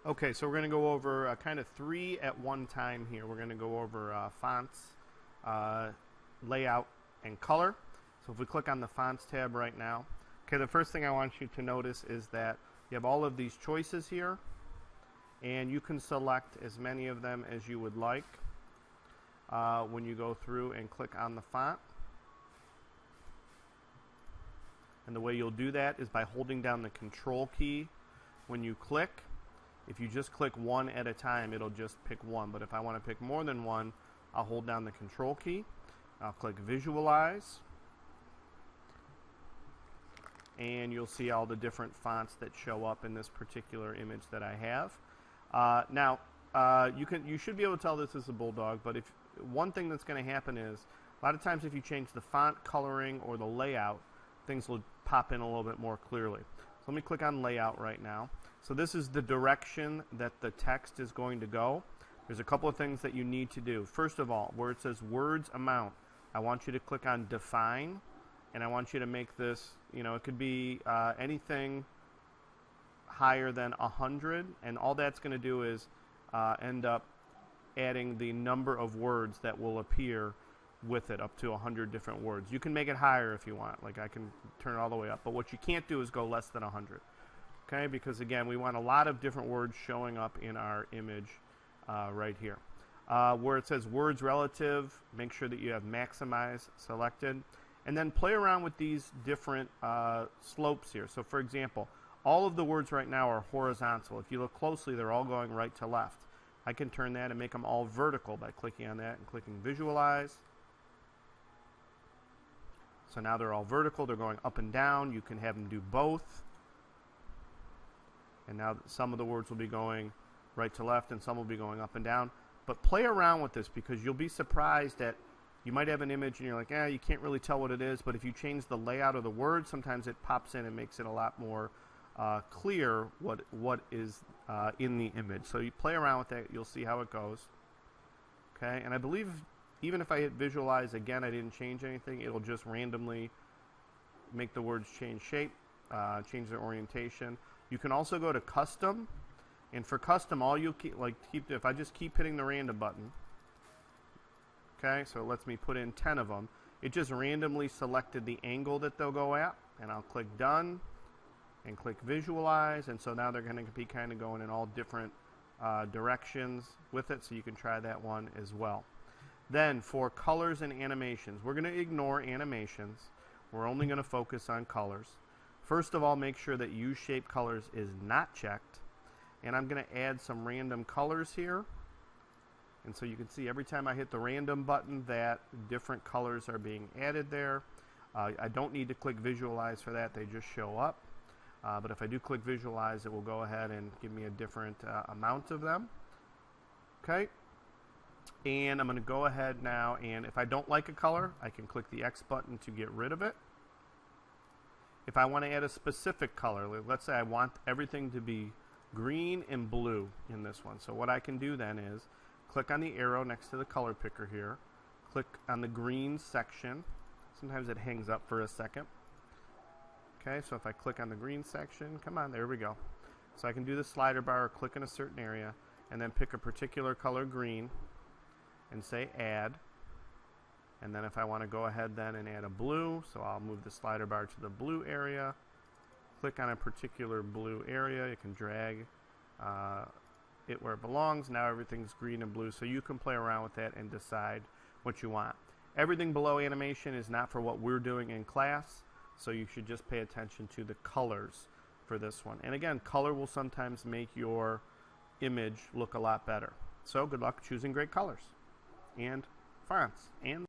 Okay, so we're going to go over kind of three at one time here. We're going to go over fonts, uh, layout, and color. So if we click on the fonts tab right now, okay, the first thing I want you to notice is that you have all of these choices here, and you can select as many of them as you would like when you go through and click on the font. And the way you'll do that is by holding down the control key when you click. If you just click one at a time, it'll just pick one. But if I want to pick more than one, I'll hold down the control key. I'll click visualize. And you'll see all the different fonts that show up in this particular image that I have. Now, you should be able to tell this is a bulldog, but if one thing that's going to happen is a lot of times if you change the font coloring or the layout, things will pop in a little bit more clearly. So let me click on layout right now. So this is the direction that the text is going to go. There's a couple of things that you need to do. First of all, where it says words amount, I want you to click on define, and I want you to make this, it could be anything higher than 100, and all that's going to do is end up adding the number of words that will appear with it, up to 100 different words. You can make it higher if you want, like I can turn it all the way up, but what you can't do is go less than 100. Okay, because again, we want a lot of different words showing up in our image right here. Where it says words relative, make sure that you have maximize selected, and then play around with these different slopes here. So for example, all of the words right now are horizontal. If you look closely, they're all going right to left. I can turn that and make them all vertical by clicking on that and clicking visualize. So now they're all vertical, they're going up and down. You can have them do both. And now some of the words will be going right to left and some will be going up and down. But play around with this, because you'll be surprised that you might have an image and you're like, you can't really tell what it is. But if you change the layout of the word, sometimes it pops in and makes it a lot more clear what is in the image. So you play around with that, you'll see how it goes. Okay, and I believe even if I hit visualize again, I didn't change anything. It'll just randomly make the words change shape, change their orientation. You can also go to custom, and for custom, all you'll keep if I just keep hitting the random button, okay, so it lets me put in 10 of them. It just randomly selected the angle that they'll go at, and I'll click done and click visualize, and so now they're going to be kind of going in all different directions with it, so you can try that one as well. Then for colors and animations, we're going to ignore animations. We're only going to focus on colors. First of all, make sure that use shape colors is not checked, and I'm going to add some random colors here. And so you can see every time I hit the random button that different colors are being added there. I don't need to click visualize for that, they just show up. But if I do click visualize, it will go ahead and give me a different amount of them. Okay, and I'm going to go ahead now, and if I don't like a color, I can click the X button to get rid of it. If I want to add a specific color, let's say I want everything to be green and blue in this one. So what I can do then is click on the arrow next to the color picker here, click on the green section. Sometimes it hangs up for a second. Okay, so if I click on the green section, come on, there we go. So I can do the slider bar or click in a certain area and then pick a particular color green and say add. And then if I want to go ahead then and add a blue, so I'll move the slider bar to the blue area, click on a particular blue area, you can drag it where it belongs. Now everything's green and blue, so you can play around with that and decide what you want. Everything below animation is not for what we're doing in class, so you should just pay attention to the colors for this one. And again, color will sometimes make your image look a lot better. So good luck choosing great colors and fonts and